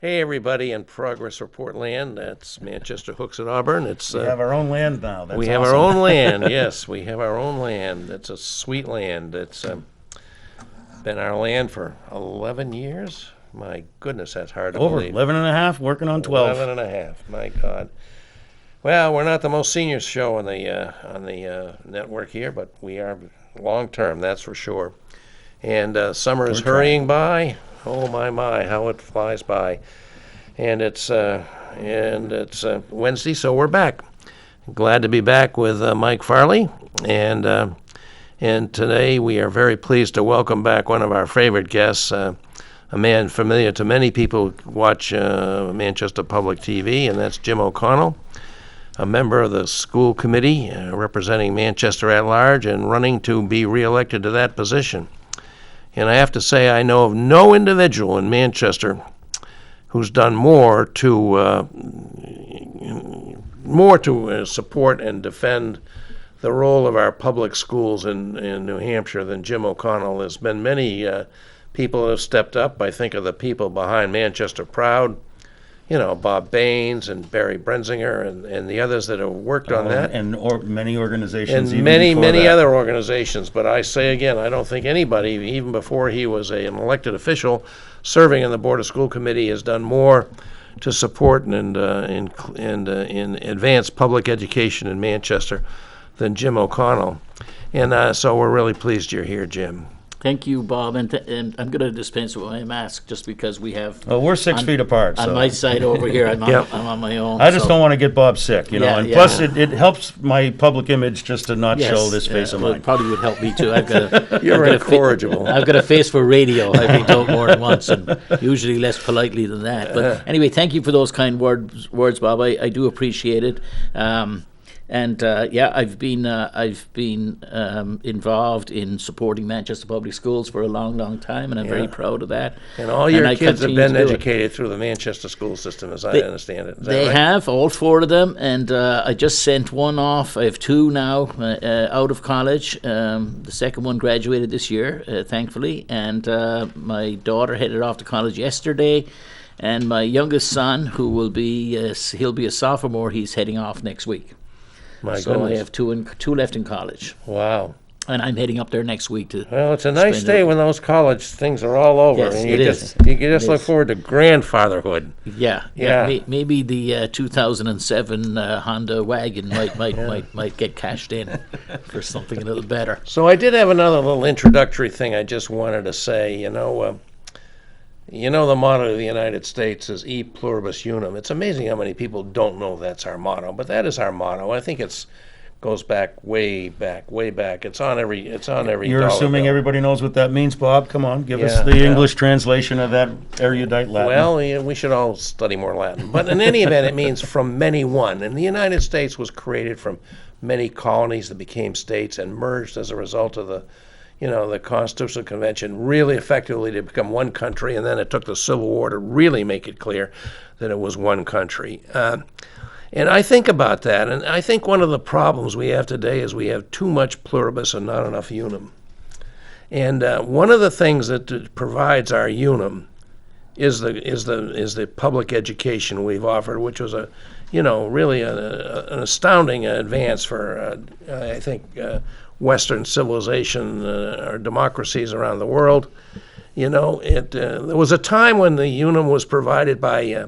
Hey everybody in Progress Report land, that's Manchester Hooks at Auburn. We have our own land now. That's we have awesome. our own land. Yes, we have our own land. It's a sweet land. It's been our land for 11 years. My goodness, that's hard to Over believe. 11 and a half, working on 12. 11 and a half. My God. Well, we're not the most senior show on the network here, but we are long term, that's for sure. And summer is hurrying by. Oh my, how it flies by. And it's Wednesday, so we're back. Glad to be back with Mike Farley, and today we are very pleased to welcome back one of our favorite guests, a man familiar to many people who watch Manchester Public TV, and that's Jim O'Connell, a member of the school committee representing Manchester at large and running to be reelected to that position. And I have to say, I know of no individual in Manchester who's done more to support and defend the role of our public schools in New Hampshire than Jim O'Connell. There's been many people that have stepped up. I think of the people behind Manchester Proud, Bob Baines and Barry Brenzinger and the others that have worked on that. And many organizations. And even many before that. other organizations. But I say again, I don't think anybody, even before he was an elected official serving in the Board of School Committee, has done more to support and advance public education in Manchester than Jim O'Connell. And so we're really pleased you're here, Jim. Thank you, Bob, and I'm going to dispense with my mask just because we have. Well, we're 6 feet apart. On so. my side over here, I'm Yep. on my own. I just don't want to get Bob sick, Yeah, and yeah. plus it helps my public image just to not show this face of well, mine. it probably would help me too. I've got You're incorrigible. I've got a face for radio. I've been told more than once, and usually less politely than that. But anyway, thank you for those kind words, Bob. I do appreciate it. I've been involved in supporting Manchester Public Schools for a long time, and I'm very proud of that. And all your I kids have continue been to do it. educated through the Manchester school system, as I understand it. Is that They right? have, all four of them, and I just sent one off. I have two now out of college. The second one graduated this year, thankfully, and my daughter headed off to college yesterday, and my youngest son, who will be, he'll be a sophomore, he's heading off next week. My So goodness. I have two left in college, Wow. and I'm heading up there next week to. Well, it's a nice spend day it. when those college things are all over, Yes, and it you is. just look is. forward to grandfatherhood. Yeah. Yeah. Maybe the 2007 Honda wagon might get cashed in for something a little better. So I did have another little introductory thing I just wanted to say. The motto of the United States is "E pluribus unum." It's amazing how many people don't know that's our motto, but that is our motto. I think goes back, way back. It's on every. You're dollar assuming bill. everybody knows what that means, Bob? Come on, give us Yeah, the yeah. English translation of that erudite Latin. Well, yeah, we should all study more Latin. But in any event, it means from many one. And the United States was created from many colonies that became states and merged as a result of the Constitutional Convention really effectively to become one country. And then it took the Civil War to really make it clear that it was one country. And I think about that, and I think one of the problems we have today is we have too much pluribus and not enough unum. And one of the things that provides our unum is the public education we've offered, which was really an astounding advance for I think Western civilization or democracies around the world. There was a time when the unum was provided by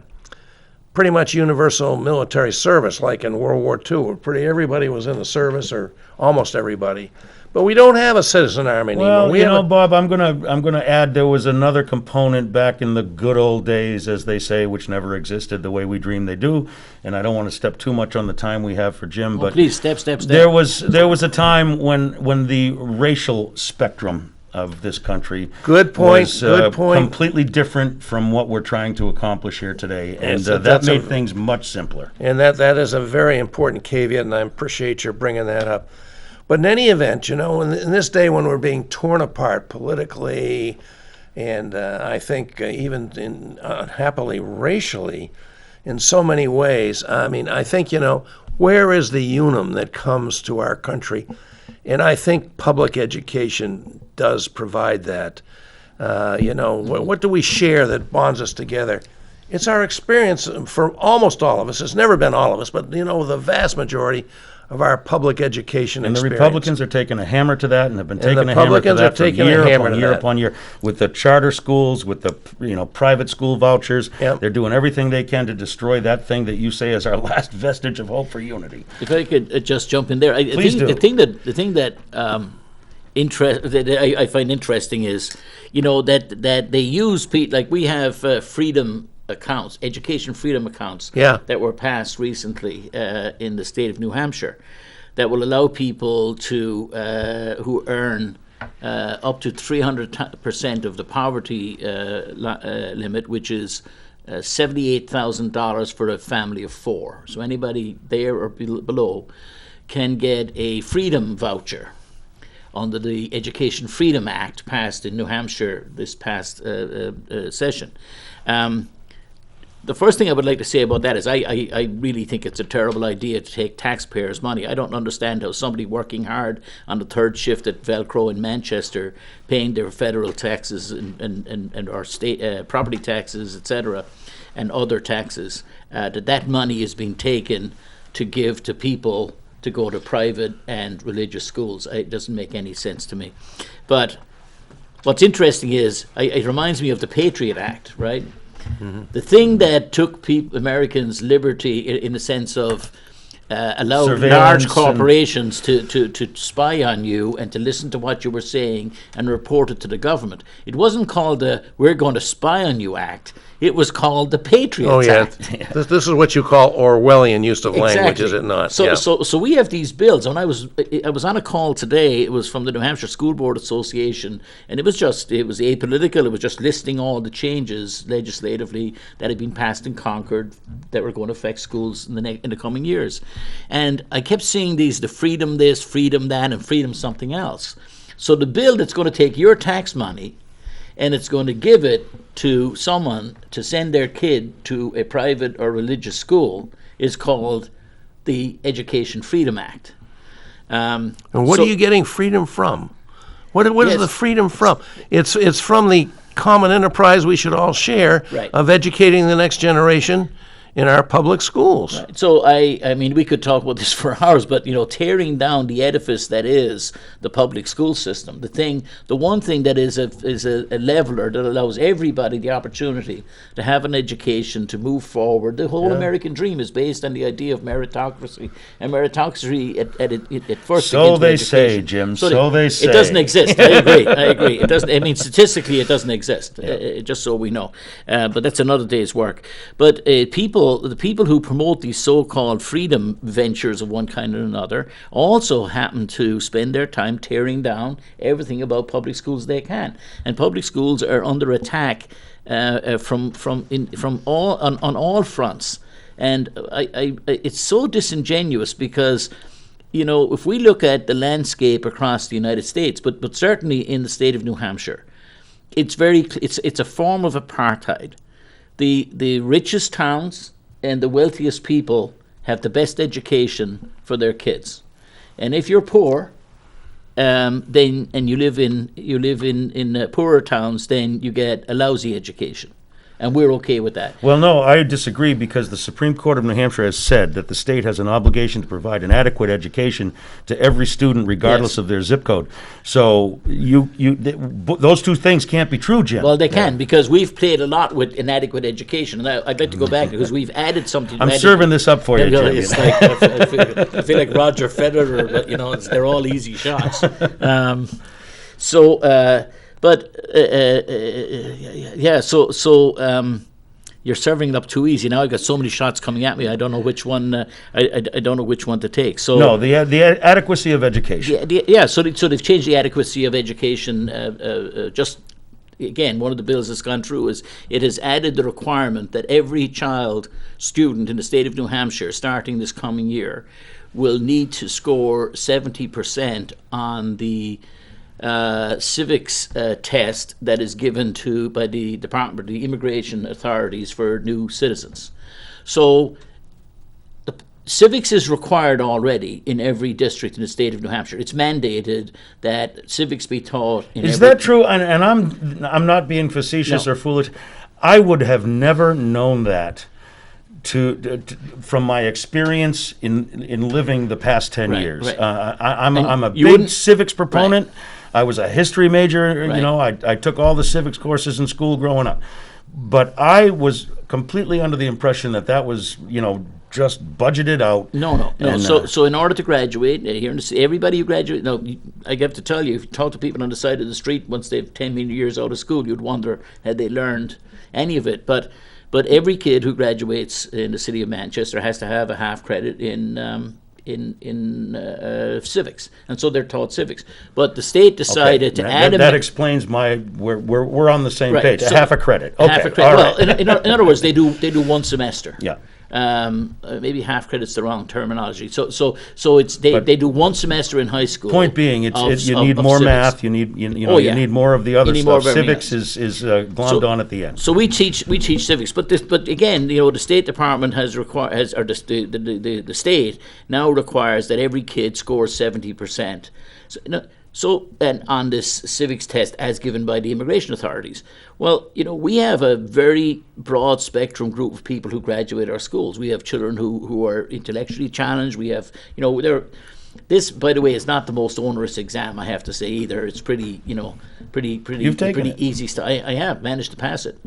pretty much universal military service, like in World War II. Everybody was in the service, or almost everybody. But we don't have a citizen army anymore. Well, Bob, I'm gonna add there was another component back in the good old days, as they say, which never existed the way we dream they do. And I don't want to step too much on the time we have for Jim, but Please, step. there was a time when the racial spectrum of this country Good point, was good point. completely different from what we're trying to accomplish here today, and Yes, that that's made things much simpler. And that is a very important caveat, and I appreciate your bringing that up. But in any event, in this day when we're being torn apart politically, and I think even unhappily racially, in so many ways, I think, where is the unum that comes to our country? And I think public education does provide that. What do we share that bonds us together? It's our experience for almost all of us. It's never been all of us, but the vast majority of our public education And the experience. Republicans are taking a hammer to that, and have been taking a hammer to Republicans are that for taking a year hammer upon to year that. upon year with the charter schools, with the private school vouchers. Yep. They're doing everything they can to destroy that thing that you say is our last vestige of hope for unity. If I could just jump in there, Please do. The thing that I find interesting is, that they use like we have freedom accounts, education freedom accounts, Yeah. that were passed recently in the state of New Hampshire, that will allow people to who earn up to 300% of the poverty limit, which is $78,000 for a family of four. So anybody there or below can get a freedom voucher under the Education Freedom Act passed in New Hampshire this past session. The first thing I would like to say about that is I really think it's a terrible idea to take taxpayers' money. I don't understand how somebody working hard on the third shift at Velcro in Manchester, paying their federal taxes and our state property taxes, etc., and other taxes, that money is being taken to give to people to go to private and religious schools. It doesn't make any sense to me. But what's interesting is it reminds me of the Patriot Act, right? Mm-hmm. The thing that took Americans' liberty in the sense of allowed Surveillance large corporations to spy on you and to listen to what you were saying and report it to the government. It wasn't called the "We're going to spy on you" Act. It was called the Patriot Act. This is what you call Orwellian use of language, is it not? So we have these bills. When I was on a call today, it was from the New Hampshire School Board Association, and it was apolitical. It was just listing all the changes legislatively that had been passed in Concord that were going to affect schools in the coming years. And I kept seeing the freedom this, freedom that, and freedom something else. So the bill that's going to take your tax money and it's going to give it to someone to send their kid to a private or religious school is called the Education Freedom Act. And what are you getting freedom from? What is the freedom from? It's from the common enterprise we should all share, right, of educating the next generation in our public schools. Right. So I mean, we could talk about this for hours, but tearing down the edifice that is the public school system, the one thing that is a leveler that allows everybody the opportunity to have an education, to move forward. The whole American dream is based on the idea of meritocracy, and meritocracy at first. So they education. say, Jim. So they say. It doesn't exist. I agree. It doesn't. I mean, statistically, it doesn't exist. Just so we know. But that's another day's work. But the people who promote these so-called freedom ventures of one kind or another also happen to spend their time tearing down everything about public schools they can, and public schools are under attack from all fronts. And it's so disingenuous because, if we look at the landscape across the United States, but certainly in the state of New Hampshire, it's a form of apartheid. The richest towns and the wealthiest people have the best education for their kids, and if you're poor, then and you live in poorer towns, then you get a lousy education. And we're okay with that. Well, no, I disagree, because the Supreme Court of New Hampshire has said that the state has an obligation to provide an adequate education to every student, regardless of their zip code. So those two things can't be true, Jim. Well, they can, because we've played a lot with inadequate education, and I'd like to go back because we've added something. I'm serving this up for you, Jim. It's like, I feel like Roger Federer, but they're all easy shots. You're serving it up too easy. Now I've got so many shots coming at me. I don't know which one. I don't know which one to take. So no, the adequacy of education. So they've changed the adequacy of education. Just again, one of the bills that's gone through is it has added the requirement that every student in the state of New Hampshire, starting this coming year, will need to score 70% on the civics test that is given by the Department, the immigration authorities, for new citizens. So civics is required already in every district in the state of New Hampshire. It's mandated that civics be taught in Is that true? And I'm not being facetious or foolish. I would have never known that from my experience in living the past 10 Right, years. right. I'm a you big wouldn't- civics proponent. I was a history major. Right. You know, I took all the civics courses in school growing up. But I was completely under the impression that was, just budgeted out. No. And, So in order to graduate, here in everybody who graduates, I have to tell you, if you talk to people on the side of the street once they've 10 years out of school, you'd wonder had they learned any of it. But every kid who graduates in the city of Manchester has to have a half credit in civics, and so they're taught civics. But the state decided to add that explains we're on the same Right, page. so- half a credit. Okay. half a credit. All Well, right. in other words, they do one semester. Yeah. Maybe half credit's the wrong terminology. So it's they do one semester in high school. Point being, you need of more civics. math. You need you need more of the other need more stuff. of everything Civics is glommed on at the end. So we teach civics, but again, the State Department the state now requires that every kid scores 70%. So, and on this civics test as given by the immigration authorities. Well, we have a very broad spectrum group of people who graduate our schools. We have children who are intellectually challenged. We have, this, by the way, is not the most onerous exam, I have to say either. It's pretty You've taken it. easy stuff. I have managed to pass it.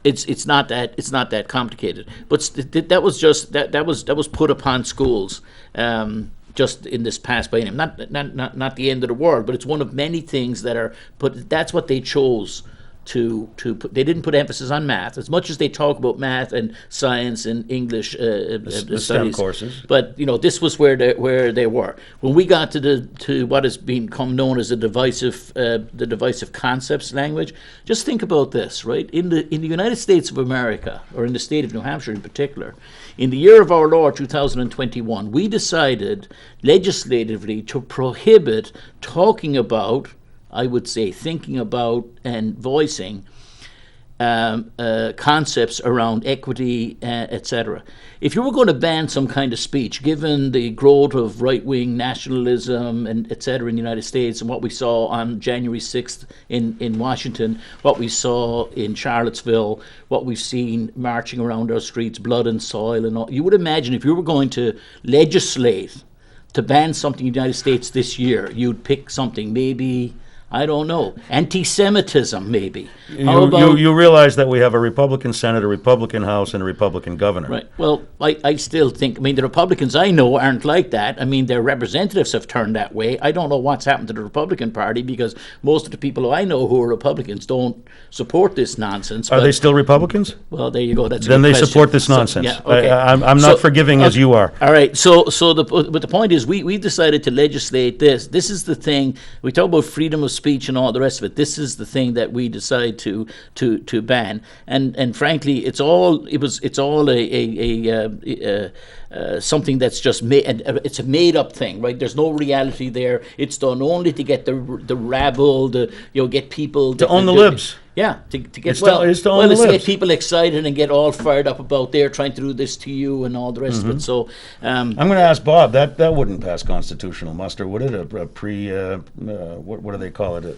It's not that complicated. But that was put upon schools. Just in this past biennium, not the end of the world, but it's one of many things that are put. That's what they chose to put. They didn't put emphasis on math as much as they talk about math and science and English The STEM studies. courses. But this was where they were when we got to what has become known as the divisive concepts language. Just think about this, right? In the United States of America, or in the state of New Hampshire in particular, in the year of our Lord 2021, we decided legislatively to prohibit talking about, I would say, thinking about and voicing concepts around equity, etc. If you were going to ban some kind of speech, given the growth of right-wing nationalism and etc. in the United States, and what we saw on January 6th in Washington, what we saw in Charlottesville, what we've seen marching around our streets, blood and soil, and all, you would imagine if you were going to legislate to ban something in the United States this year, you'd pick something maybe, I don't know, anti-Semitism maybe. You realize that we have a Republican Senate, a Republican House, and a Republican governor. Right. Well, I still think, the Republicans I know aren't like that. Their representatives have turned that way. I don't know what's happened to the Republican Party because most of the people who I know who are Republicans don't support this nonsense. Are they still Republicans? Well, there you go. That's a Then good they question. support this nonsense. Yeah, okay. I'm not forgiving as you are. All right. But the point is, we decided to legislate this. This is the thing. We talk about freedom of speech and all the rest of it. This is the thing that we decide to ban. And frankly, it's all something that's just made. It's a made up thing, right? There's no reality there. It's done only to get the rabble, get people To own the libs. Yeah, to get It's to own the it's to get libs. people excited and get all fired up about they're trying to do this to you and all the rest of it. So, I'm going to ask Bob. That wouldn't pass constitutional muster, would it? What do they call it? A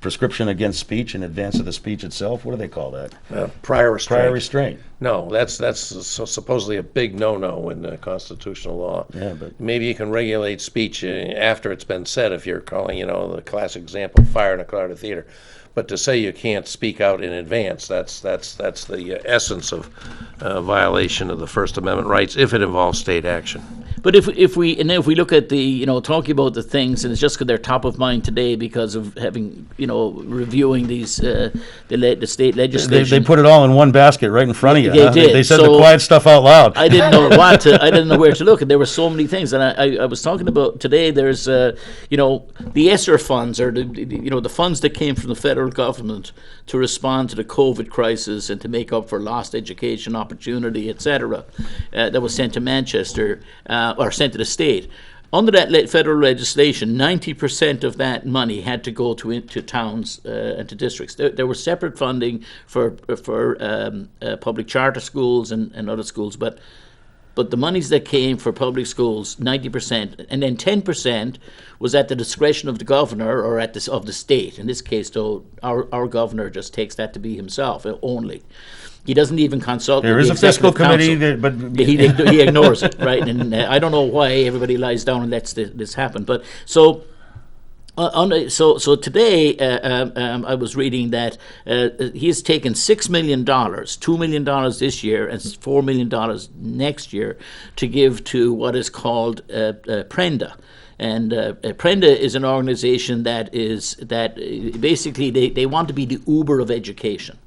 prescription against speech in advance of the speech itself. What do they call that? Prior restraint. Prior restraint. No, that's supposedly a big no-no in constitutional law. Yeah, but Maybe you can regulate speech after it's been said if you're calling, the classic example, fire in a crowded theater. But to say you can't speak out in advance, that's the essence of violation of the First Amendment rights if it involves state action. but if we look at the talking about the things, and it's just because they're top of mind today because of having reviewing these the state legislation. they put it all in one basket right in front of you. They huh? did. They said So the quiet stuff out loud. I didn't know I didn't know where to look, and there were so many things. And I was talking about today. There's the ESSER funds, or the funds that came from the federal government to respond to the COVID crisis and to make up for lost education opportunity, etc. That was sent to Manchester or sent to the state. Under that federal legislation, 90% of that money had to go to towns and to districts. There was separate funding for public charter schools and other schools, but But the monies that came for public schools, 90%, and then 10% was at the discretion of the governor or of the state. In this case, though, our governor just takes that to be himself only. He doesn't even consult. There with is the a fiscal executive committee, council. but He ignores it, right? And I don't know why everybody lies down and lets this happen. But so. So today, I was reading that he has taken $6 million, $2 million this year, and $4 million next year to give to what is called Prenda. And Prenda is an organization that basically they want to be the Uber of education.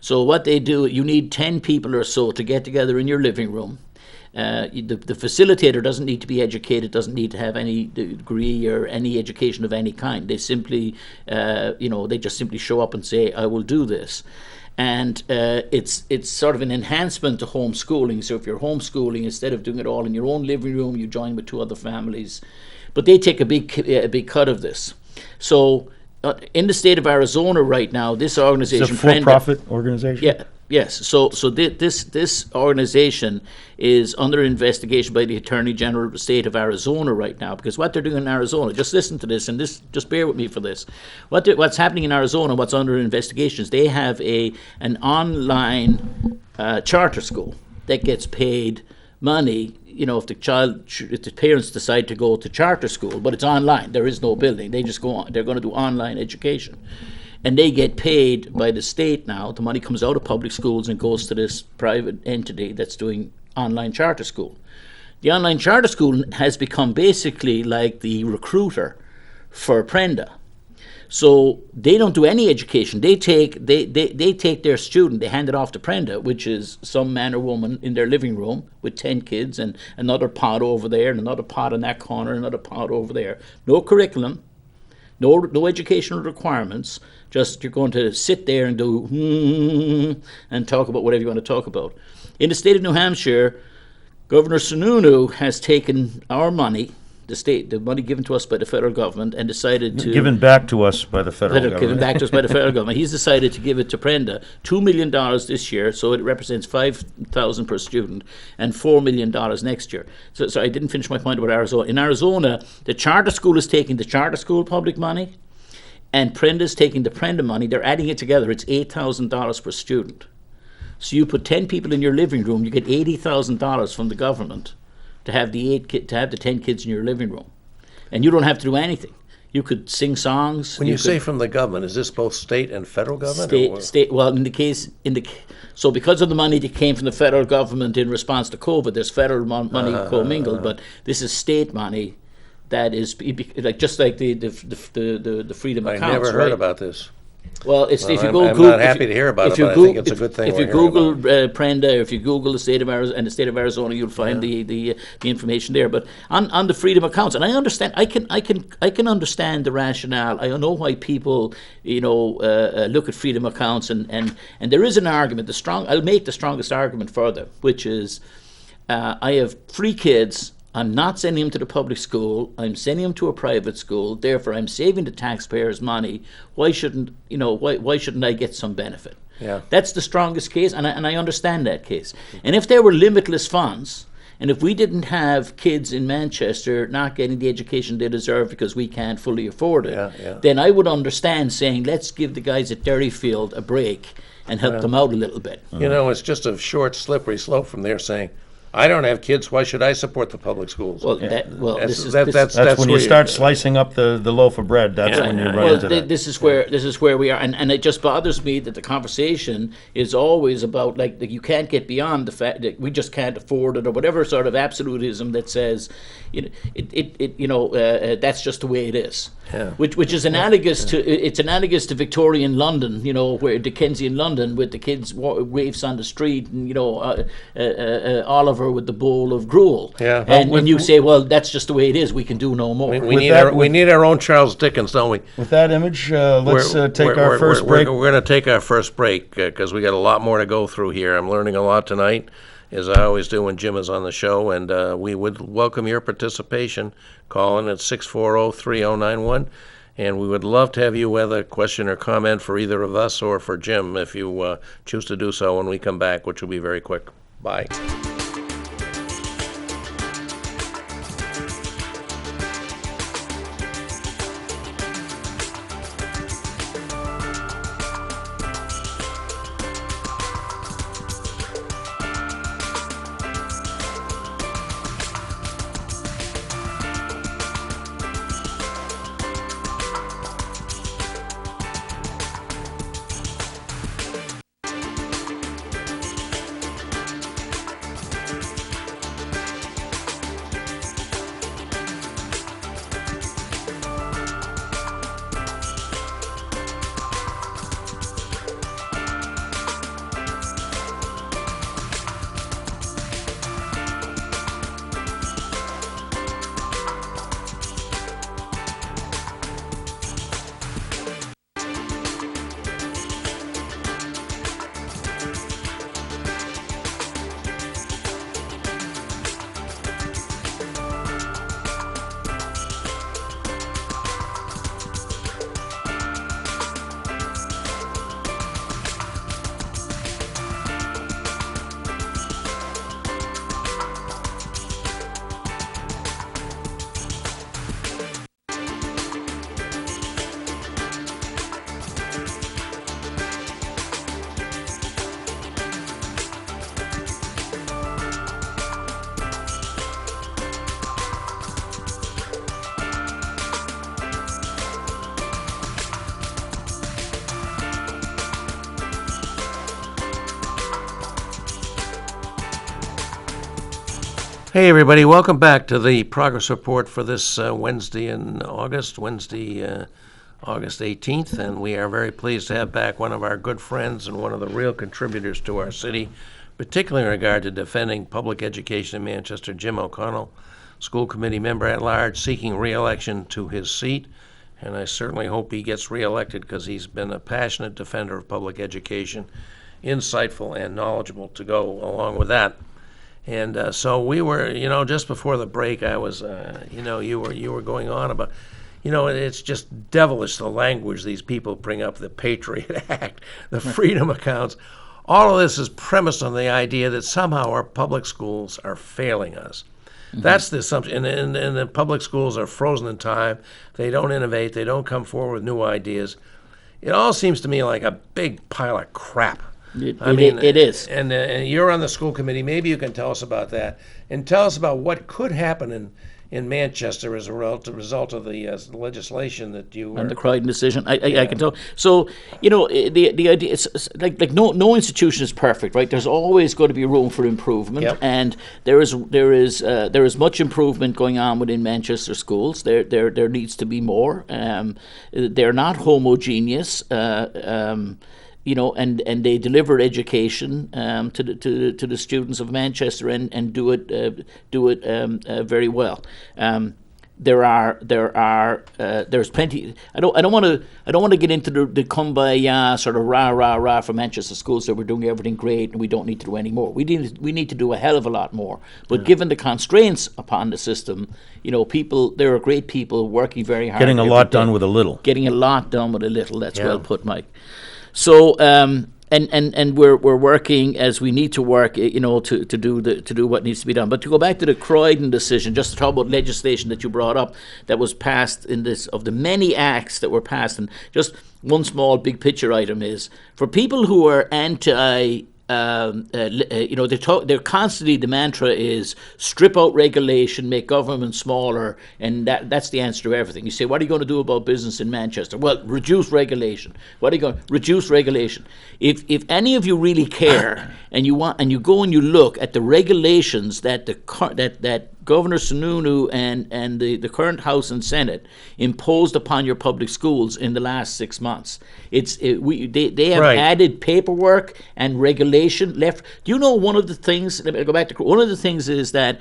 So what they do, you need 10 people or so to get together in your living room. The facilitator doesn't need to be educated, doesn't need to have any degree or any education of any kind. They simply, they just simply show up and say, I will do this. And it's sort of an enhancement to homeschooling. So if you're homeschooling, instead of doing it all in your own living room, you join with 2 other families. But they take a big cut of this. So in the state of Arizona right now, this organization... It's a for-profit organization? Yeah. Yes, so this organization is under investigation by the Attorney General of the state of Arizona right now, because what they're doing in Arizona, just listen to this, and just bear with me for this. What's happening in Arizona, what's under investigation is they have an online charter school that gets paid money. If the parents decide to go to charter school, but it's online, there is no building. They just go on. They're going to do online education. And they get paid by the state now. The money comes out of public schools and goes to this private entity that's doing online charter school. The online charter school has become basically like the recruiter for Prenda. So they don't do any education. They take their student, they hand it off to Prenda, which is some man or woman in their living room with 10 kids and another pod over there and another pod in that corner, another pod over there. No curriculum, no educational requirements. Just you're going to sit there and do and talk about whatever you want to talk about. In the state of New Hampshire, Governor Sununu has taken our money, the money given to us by the federal government, and decided to... Given back to us by the federal government. Given back to us by the federal government. He's decided to give it to Prenda, $2 million this year, so it represents $5,000 per student, and $4 million next year. So I didn't finish my point about Arizona. In Arizona, the charter school is taking the charter school public money, and Prenda's taking the Prenda money. They're adding it together. It's $8,000 per student. So you put 10 people in your living room, you get $80,000 from the government to have the 10 kids in your living room, and you don't have to do anything. You could sing songs. When you say from the government, is this both state and federal government? State. Well, so because of the money that came from the federal government in response to COVID, there's federal money commingled, but this is state money. That is just like the freedom accounts. I never heard about this. Well, if you Google, I'm not happy to hear about it, but I think it's a good thing. If you Google Prenda, if you Google the state of Arizona and the state of Arizona, you'll find the information there. But on the freedom accounts, and I understand, I can understand the rationale. I know why people, look at freedom accounts, and there is an argument. I'll make the strongest argument further, which is, I have 3 kids. I'm not sending them to the public school. I'm sending them to a private school. Therefore, I'm saving the taxpayers' money. Why shouldn't I get some benefit? Yeah. That's the strongest case, and I understand that case. And if there were limitless funds, and if we didn't have kids in Manchester not getting the education they deserve because we can't fully afford it, then I would understand saying, let's give the guys at Derryfield a break and help them out a little bit. It's just a short, slippery slope from there saying, I don't have kids. Why should I support the public schools? That's when you start slicing up the loaf of bread. That's when you run into that. This is where we are, and it just bothers me that the conversation is always about like you can't get beyond the fact that we just can't afford it or whatever sort of absolutism that says, that's just the way it is. Yeah. Which is analogous to Victorian London, where Dickensian London with the kids waifs on the street and Oliver with the bowl of gruel. Yeah. And you say, well, that's just the way it is. We can do no more. We need our own Charles Dickens, don't we? With that image, let's take our first break. We're going to take our first break because we got a lot more to go through here. I'm learning a lot tonight, as I always do when Jim is on the show, and we would welcome your participation. Call in at 640-3091, and we would love to have you with a question or comment for either of us or for Jim if you choose to do so when we come back, which will be very quick. Bye. Hey, everybody, welcome back to the progress report for this Wednesday in August, August 18th, and we are very pleased to have back one of our good friends and one of the real contributors to our city, particularly in regard to defending public education in Manchester, Jim O'Connell, school committee member at large, seeking re-election to his seat, and I certainly hope he gets re-elected because he's been a passionate defender of public education, insightful and knowledgeable to go along with that. And so we were, just before the break, I was, you were going on about, it's just devilish the language these people bring up, the Patriot Act, the Freedom Accounts. All of this is premised on the idea that somehow our public schools are failing us. Mm-hmm. That's the assumption. And the public schools are frozen in time. They don't innovate. They don't come forward with new ideas. It all seems to me like a big pile of crap. It is. And you're on the school committee. Maybe you can tell us about that. And tell us about what could happen in Manchester as a result of the legislation that you and the Croydon decision. I can tell. So the idea is like no institution is perfect, right? There's always going to be room for improvement, yep. And there is much improvement going on within Manchester schools. There needs to be more. They're not homogeneous. And they deliver education to the students of Manchester and do it very well. There's plenty. I don't want to get into the kumbaya sort of rah for Manchester schools that we're doing everything great and we don't need to do any more. We need to do a hell of a lot more. But given the constraints upon the system, there are great people working very hard. Getting a lot done with a little. Getting a lot done with a little. That's well put, Mike. So and we're working as we need to work, to do what needs to be done. But to go back to the Croydon decision, just to talk about legislation that you brought up that was passed in this, of the many acts that were passed, and just one small big picture item is for people who are anti. They're constantly, the mantra is strip out regulation, make government smaller, and that's the answer to everything. You say, what are you going to do about business in Manchester? Well, reduce regulation. What are you going to reduce regulation? If any of you really care and you go and you look at the regulations that that Governor Sununu and the current House and Senate imposed upon your public schools in the last 6 months. They have added paperwork and regulation left. Do you know one of the things, let me go back to, one of the things is that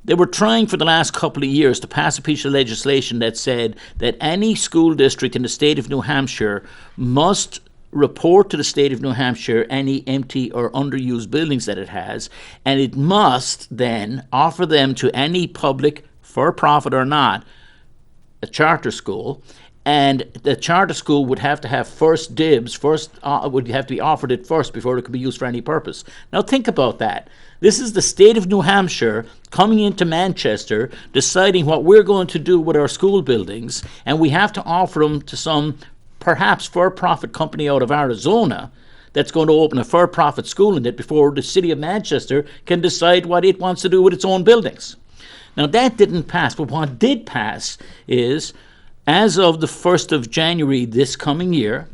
they were trying for the last couple of years to pass a piece of legislation that said that any school district in the state of New Hampshire must report to the state of New Hampshire any empty or underused buildings that it has, and it must then offer them to any public, for profit or not, a charter school, and the charter school would have to have first dibs, would have to be offered it first before it could be used for any purpose. Now think about that. This is the state of New Hampshire coming into Manchester, deciding what we're going to do with our school buildings, and we have to offer them to some perhaps for-profit company out of Arizona that's going to open a for-profit school in it before the city of Manchester can decide what it wants to do with its own buildings. Now that didn't pass, but what did pass is, as of the 1st of January this coming year,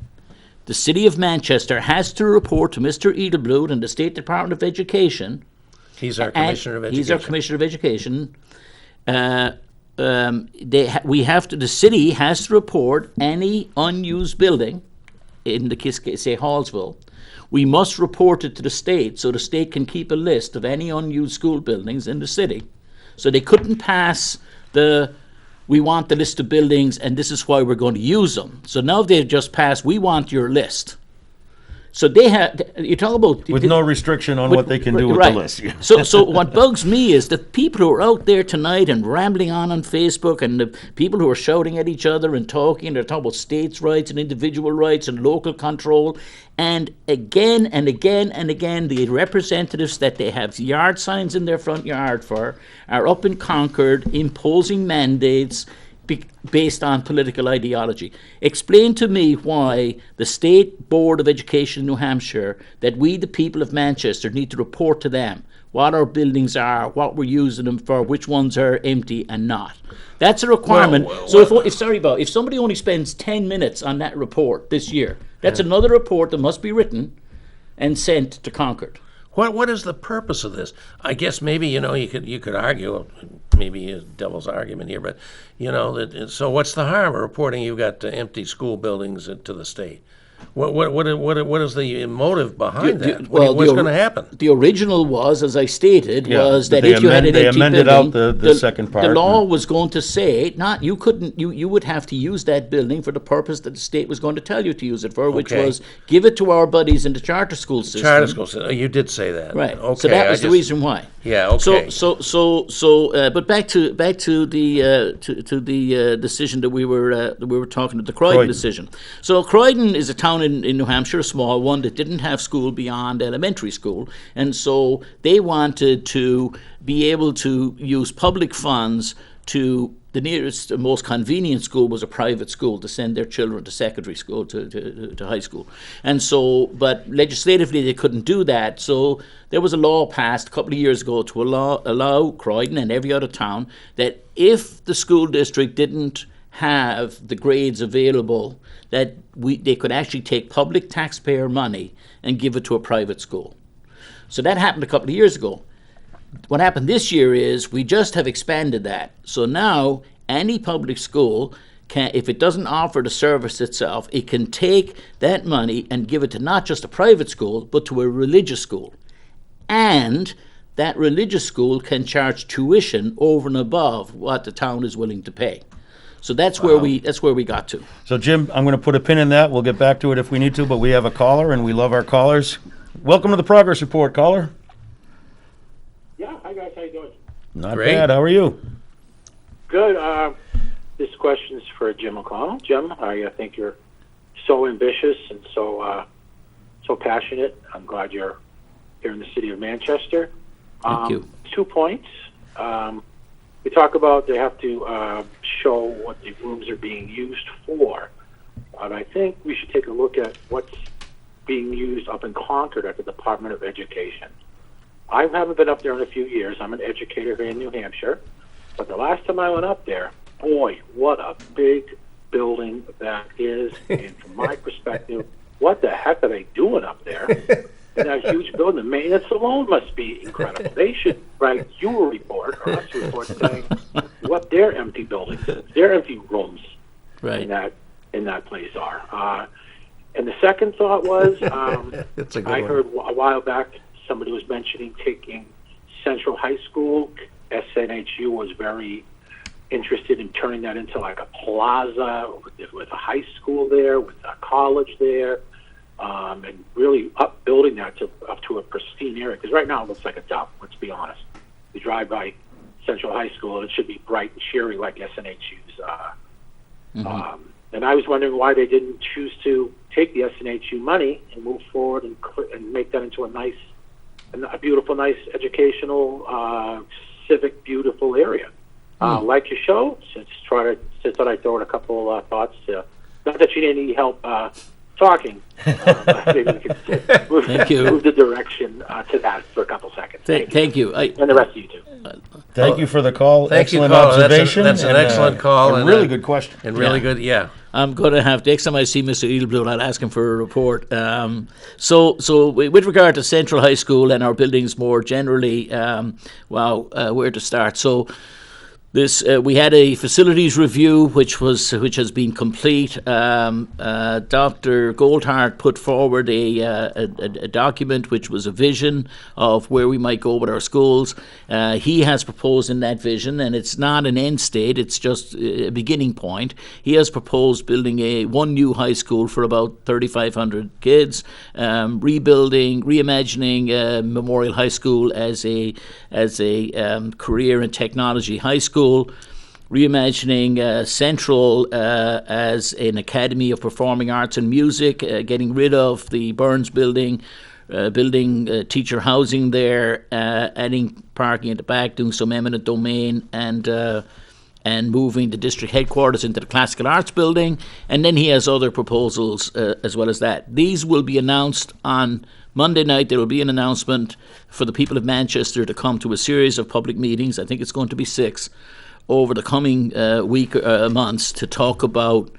the city of Manchester has to report to Mr. Edelblut and the State Department of Education. He's our Commissioner of Education. He's our Commissioner of Education. The city has to report any unused building in the say Hallsville. We must report it to the state so the state can keep a list of any unused school buildings in the city. So they couldn't pass we want the list of buildings and this is why we're going to use them. So now they've just passed, we want your list. So they have, you talk about... With no restriction on what they can do with the list. So what bugs me is the people who are out there tonight and rambling on Facebook, and the people who are shouting at each other and they're talking about states' rights and individual rights and local control. And again and again and again, the representatives that they have yard signs in their front yard for are up in Concord imposing mandates based on political ideology. Explain to me why the State Board of Education in New Hampshire, that we, the people of Manchester, need to report to them what our buildings are, what we're using them for, which ones are empty and not. That's a requirement. If somebody only spends 10 minutes on that report this year, that's another report that must be written and sent to Concord. What is the purpose of this? I guess maybe you could argue, maybe a devil's argument here, but that so what's the harm of reporting you've got empty school buildings to the state? What is the motive behind that? What's going to happen? The original was, as I stated, Yeah, was but that if you had an they empty amended building, out the second part. the law was going to say you couldn't, you would have to use that building for the purpose that the state was going to tell you to use it for, which Okay. was give it to our buddies in the charter school system. Charter schools. You did say that, Right. Okay. So that was the reason why. Yeah. Okay. But back to the decision that we were talking about, the Croydon decision. So Croydon is a town in New Hampshire, a small one that didn't have school beyond elementary school, and so they wanted to be able to use public funds to. The nearest, most convenient school was a private school to send their children to secondary school, to high school. And so, but legislatively they couldn't do that. So there was a law passed a couple of years ago to allow Croydon and every other town that if the school district didn't have the grades available, that they could actually take public taxpayer money and give it to a private school. So that happened a couple of years ago. What happened this year is we just have expanded that. So now any public school can, if it doesn't offer the service itself, it can take that money and give it to not just a private school, but to a religious school. And that religious school can charge tuition over and above what the town is willing to pay. So that's where we got to. So Jim, I'm going to put a pin in that. We'll get back to it if we need to, but we have a caller, and we love our callers. Welcome to the Progress Report, caller. Yeah, hi guys, how you doing? Not Great. bad. How are you? Good. This question's for Jim O'Connell. Jim, I think you're so ambitious and so passionate. I'm glad you're here in the city of Manchester. Thank you. 2 points. We talk about they have to show what the rooms are being used for. But I think we should take a look at what's being used up in Concord at the Department of Education. I haven't been up there in a few years. I'm an educator here in New Hampshire. But the last time I went up there, boy, what a big building that is. And from my perspective, what the heck are they doing up there? In that huge building, the maintenance alone must be incredible. They should write you a report or us a report saying what their empty buildings, their empty rooms Right. in that place are. And the second thought was, That's a good I one. heard a while back somebody was mentioning taking Central High School. SNHU was very interested in turning that into like a plaza with a high school there, with a college there, and really upbuilding that up to a pristine area. Because right now it looks like a dump, let's be honest. You drive by Central High School and it should be bright and cheery like SNHU's. And I was wondering why they didn't choose to take the SNHU money and move forward and make that into a beautiful, nice educational, civic, beautiful area. Like your show, since thought I'd throw in a couple thoughts. Not that you need any help talking. But maybe we could move the direction to that for a couple seconds. Thank you. And the rest of you too. Thank you for the call. Thank you, Excellent caller. observation. That's an and, excellent call A and, really good question. And really Yeah. good, yeah. I'm going to have, next time I see Mr. Edelblut, I'll ask him for a report. So with regard to Central High School and our buildings more generally, where to start? So this we had a facilities review which has been complete. Dr. Goldhart put forward a document which was a vision of where we might go with our schools. He has proposed in that vision, and it's not an end state, it's just a beginning point. He has proposed building one new high school for about 3,500 kids, reimagining Memorial High School as a career and technology high school, reimagining Central as an academy of performing arts and music, getting rid of the Burns building, building teacher housing there, adding parking at the back, doing some eminent domain, and moving the district headquarters into the Classical Arts building. And then he has other proposals as well as that. These will be announced on Monday night. There will be an announcement for the people of Manchester to come to a series of public meetings. I think it's going to be 6 over the coming months to talk about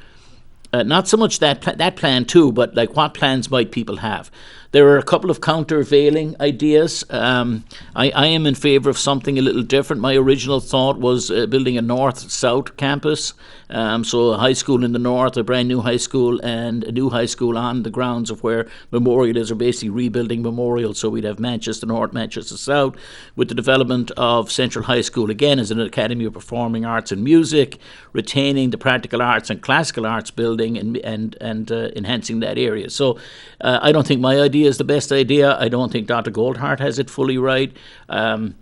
not so much that plan too, but like what plans might people have. There are a couple of countervailing ideas. I am in favour of something a little different. My original thought was building a north-south campus. So a high school in the north, a brand new high school, and a new high school on the grounds of where Memorial is, or basically rebuilding Memorial. So we'd have Manchester North, Manchester South, with the development of Central High School again as an Academy of Performing Arts and Music, retaining the practical arts and classical arts building and enhancing that area. So I don't think my idea is the best idea. I don't think Dr. Goldhart has it fully right. I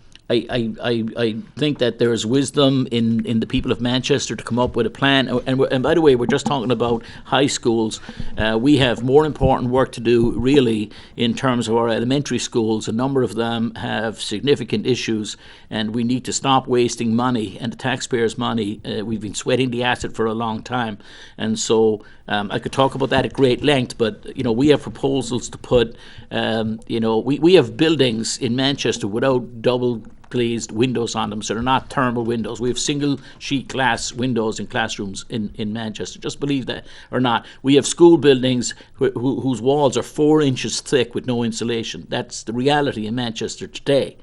think that there is wisdom in the people of Manchester to come up with a plan. And by the way, we're just talking about high schools. We have more important work to do, really, in terms of our elementary schools. A number of them have significant issues, and we need to stop wasting money, and the taxpayers' money. We've been sweating the asset for a long time. And so I could talk about that at great length, but, we have proposals to put, we have buildings in Manchester without double glazed windows on them, so they're not thermal windows. We have single sheet glass windows in classrooms in Manchester. Just believe that or not. We have school buildings whose walls are 4 inches thick with no insulation. That's the reality in Manchester today.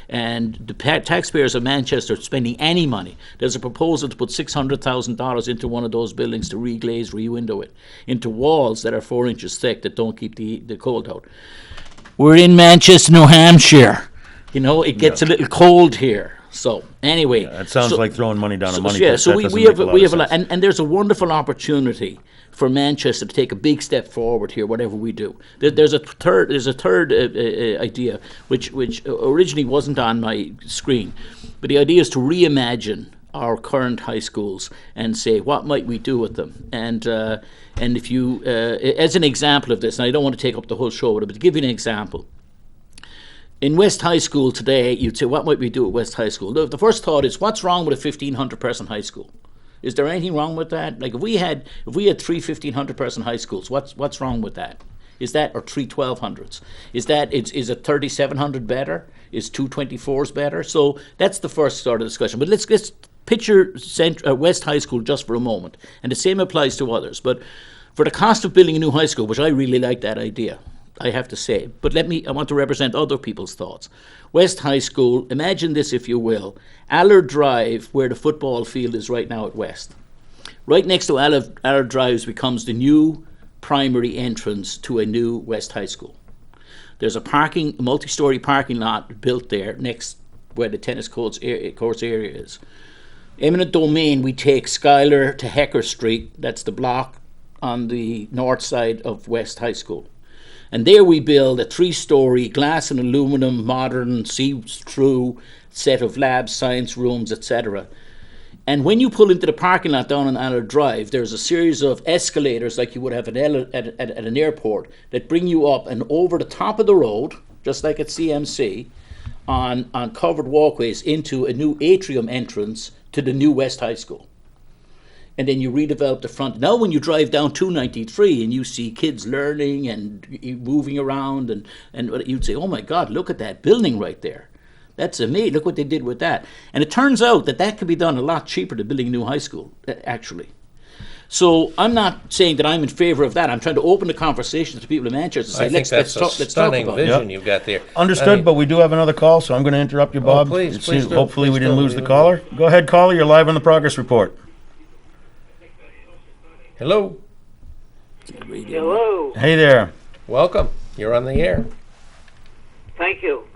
And the taxpayers of Manchester are spending any money. There's a proposal to put $600,000 into one of those buildings to reglaze, re-window it, into walls that are 4 inches thick that don't keep the cold out. We're in Manchester, New Hampshire. It gets a little cold here. So anyway, That sounds like throwing money down a money yeah, pit. so That we doesn't have make we have a lot lot, of and there's a wonderful opportunity for Manchester to take a big step forward here, whatever we do. There's a third idea which originally wasn't on my screen, but the idea is to reimagine our current high schools and say, what might we do with them? And if you, as an example of this, and I don't want to take up the whole show with it, but to give you an example. In West High School today, you'd say, what might we do at West High School? The first thought is, what's wrong with a 1,500-person high school? Is there anything wrong with that? Like if we had 3 1,500-person high schools, what's wrong with that? Is that, or 3 1,200s? Is a 3,700 better? Is 2 24s better? So that's the first sort of discussion. But let's picture West High School just for a moment, and the same applies to others. But for the cost of building a new high school, which I really like that idea, I have to say, but I want to represent other people's thoughts. West High School, imagine this if you will, Allard Drive, where the football field is right now at West. Right next to Allard Drive becomes the new primary entrance to a new West High School. There's a multi-story parking lot built there next where the tennis courts area is. Eminent domain, we take Schuyler to Hecker Street, that's the block on the north side of West High School. And there we build a 3-story glass and aluminum, modern, see-through set of labs, science rooms, etc. And when you pull into the parking lot down on Allard Drive, there's a series of escalators like you would have at an airport that bring you up and over the top of the road, just like at CMC, on covered walkways into a new atrium entrance to the new West High School. And then you redevelop the front. Now when you drive down 293 and you see kids learning and moving around and you'd say, oh my God, look at that building right there. That's amazing. Look what they did with that. And it turns out that could be done a lot cheaper than building a new high school, actually. So I'm not saying that I'm in favor of that. I'm trying to open the conversation to people in Manchester and say, let's talk stunning about vision it. you've got there. Understood, but we do have another call, so I'm going to interrupt you, Bob. Please do. Hopefully we Please didn't do. lose the caller. Go ahead, caller. You're live on the progress report. Hello, Hello. Hey there. welcome. You're on the air. Thank you.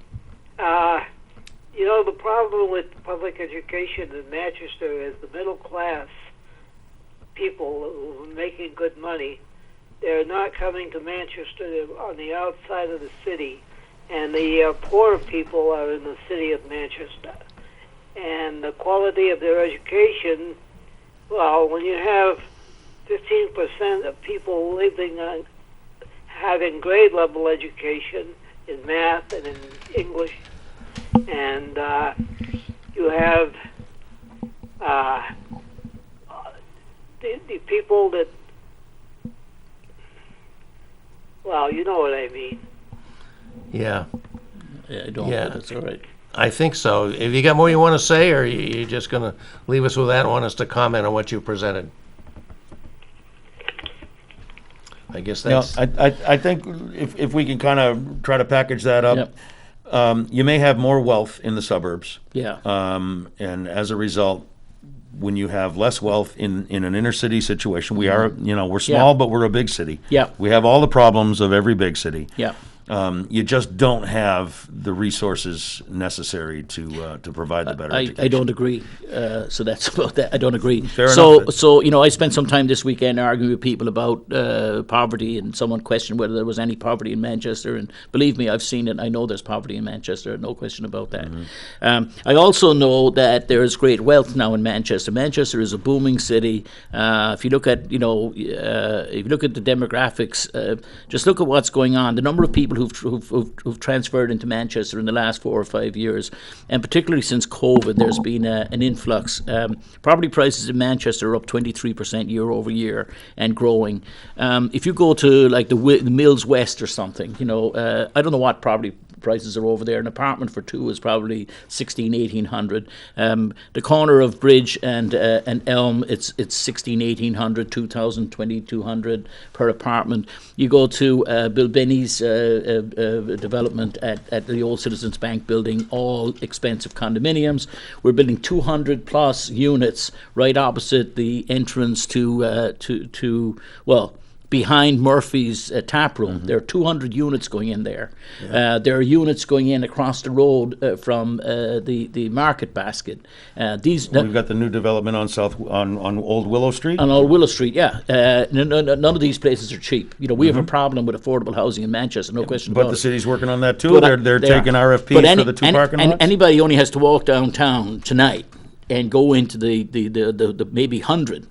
The problem with public education in Manchester is the middle class people who are making good money. They're not coming to Manchester. They're on the outside of the city. And the poorer people are in the city of Manchester. And the quality of their education, well, when you have 15% of people living on having grade level education in math and in English, and you have the people that, well, you know what I mean. Yeah, Yeah, I don't. Yeah. That's all right. I think so. Have you got more you want to say, or you're just going to leave us with that and want us to comment on what you presented? I guess Now, that's, I think if we can kind of try to package that up, you may have more wealth in the suburbs. Yeah. And as a result, when you have less wealth in an inner city situation, we are, we're small, but we're a big city. Yeah. We have all the problems of every big city. Yeah. You just don't have the resources necessary to provide the better education. I don't agree. So that's about that. I don't agree. Fair so, enough. So I spent some time this weekend arguing with people about poverty, and someone questioned whether there was any poverty in Manchester. And believe me, I've seen it. I know there's poverty in Manchester. No question about that. I also know that there is great wealth now in Manchester. Manchester is a booming city. If you look at if you look at the demographics, just look at what's going on. The number of people who've transferred into Manchester in the last 4 or 5 years, and particularly since COVID, there's been an influx. Property prices in Manchester are up 23% year over year and growing. If you go to like the Mills West or something, I don't know what property prices are over there. An apartment for two is probably 1,600, 1,800. The corner of Bridge and Elm, it's 1,600, 2,000, 2,200 per apartment. You go to Bill Benny's development at the old Citizens Bank building, all expensive condominiums. We're building 200 plus units right opposite the entrance behind Murphy's tap room. There are 200 units going in there. There are units going in across the road from the Market Basket. We've got the new development on Old Willow Street. On Old Willow Street, yeah. None of these places are cheap. We have a problem with affordable housing in Manchester, no question about it. But the city's working on that too. They're taking RFPs for the two parking lots. Anybody only has to walk downtown tonight and go into the maybe 100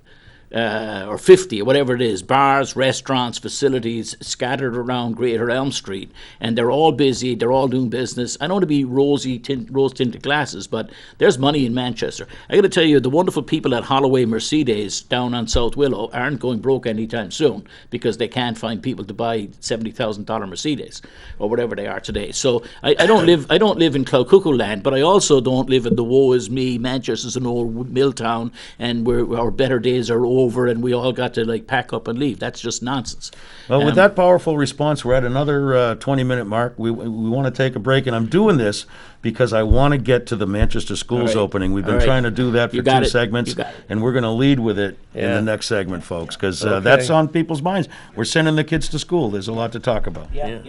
or 50 or whatever it is, bars, restaurants, facilities scattered around Greater Elm Street, and they're all busy, they're all doing business. I don't want to be rose-tinted glasses, but there's money in Manchester. I got to tell you, the wonderful people at Holloway Mercedes down on South Willow aren't going broke anytime soon because they can't find people to buy $70,000 Mercedes or whatever they are today. So I don't live in Clough-Cuckoo land, but I also don't live in the woe is me, Manchester's an old mill town and our better days are over and we all got to pack up and leave. That's just nonsense. Well, with that powerful response, we're at another 20-minute mark. We want to take a break, and I'm doing this because I want to get to the Manchester Schools opening. We've been trying to do that for two segments, and we're going to lead with it in the next segment, folks, because that's on people's minds. We're sending the kids to school. There's a lot to talk about. yeah.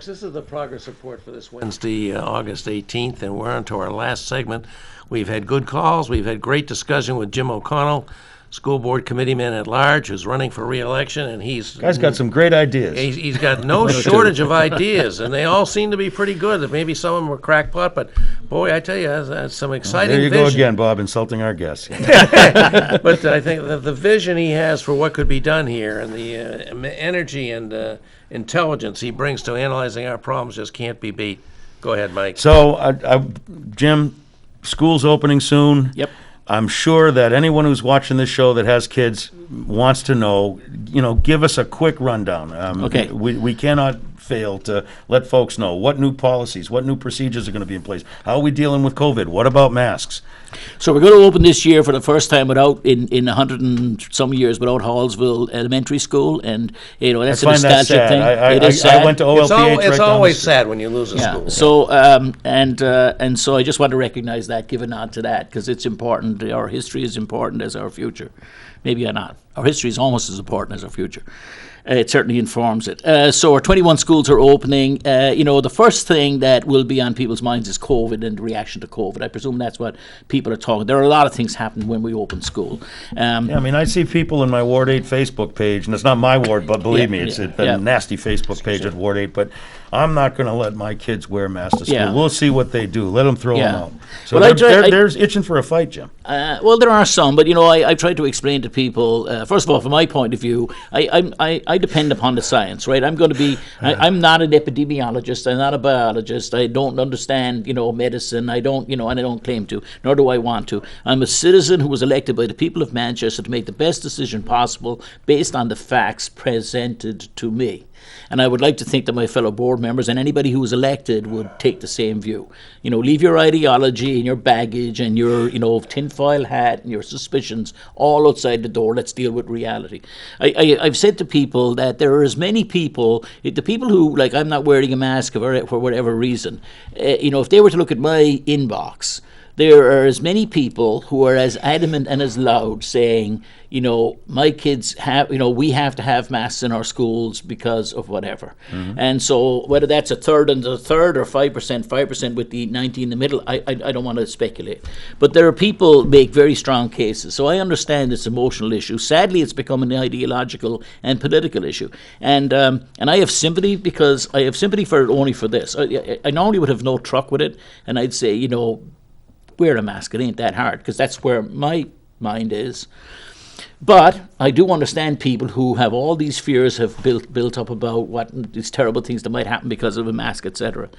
Folks, this is the progress report for this Wednesday, August 18th, and we're on to our last segment. We've had good calls. We've had great discussion with Jim O'Connell, school board committeeman at large, who's running for re-election, and Guy's got some great ideas. he's got no shortage of ideas, and they all seem to be pretty good. Maybe some of them were crackpot, but boy, I tell you, that's some exciting There you vision. go again, Bob, insulting our guests. But I think the vision he has for what could be done here, and the energy and intelligence he brings to analyzing our problems just can't be beat. Go ahead, Mike. So, Jim, school's opening soon. Yep. I'm sure that anyone who's watching this show that has kids wants to know, give us a quick rundown. Okay. We cannot fail to let folks know what new policies, what new procedures are going to be in place. How are we dealing with COVID? What about masks? So we're going to open this year for the first time in 100 and some years without Hallsville Elementary School, and that's a I find that nostalgic sad. thing. It is I sad. went to OLPH. It's always sad when you lose a school. So and so I just want to recognize that, give a nod to that, because it's important. Our history is important as our future. Maybe not. Our history is almost as important as our future. It certainly informs it. So our 21 schools are opening. The first thing that will be on people's minds is COVID and the reaction to COVID. I presume that's what people are talking. There are a lot of things happening when we open school. I see people in my Ward 8 Facebook page, and it's not my ward, but believe me, it's a nasty Facebook page at Ward 8, but I'm not going to let my kids wear masks to school. Yeah. We'll see what they do. Let them throw them out. So Well, they're itching for a fight, Jim. Well, there are some, but I've tried to explain to people. First of all, from my point of view, I depend upon the science, right? I'm going to be. I'm not an epidemiologist. I'm not a biologist. I don't understand, medicine. I don't, and I don't claim to, nor do I want to. I'm a citizen who was elected by the people of Manchester to make the best decision possible based on the facts presented to me. And I would like to think that my fellow board members and anybody who was elected would take the same view. Leave your ideology and your baggage and your, tinfoil hat and your suspicions all outside the door. Let's deal with reality. I've said to people that there are as many people, the people who, like, I'm not wearing a mask for whatever reason, if they were to look at my inbox, there are as many people who are as adamant and as loud saying, my kids have, we have to have masks in our schools because of whatever. Mm-hmm. And so whether that's a third or 5% with the 90 in the middle, I don't want to speculate. But there are people make very strong cases. So I understand this emotional issue. Sadly, it's become an ideological and political issue. And I have sympathy, because I have sympathy for it only for this. I normally would have no truck with it, and I'd say, wear a mask. It ain't that hard, because that's where my mind is. But I do understand people who have all these fears have built up about what these terrible things that might happen because of a mask, etc.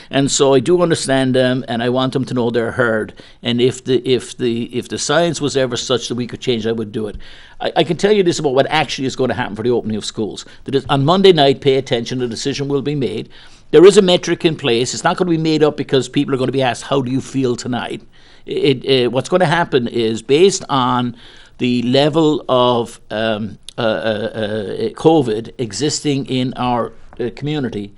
And so I do understand them, and I want them to know they're heard. And if the science was ever such that we could change, I would do it. I can tell you this about what actually is going to happen for the opening of schools. That is, on Monday night, pay attention. A decision will be made. There is a metric in place. It's not going to be made up because people are going to be asked, how do you feel tonight? What's going to happen is, based on the level of COVID existing in our community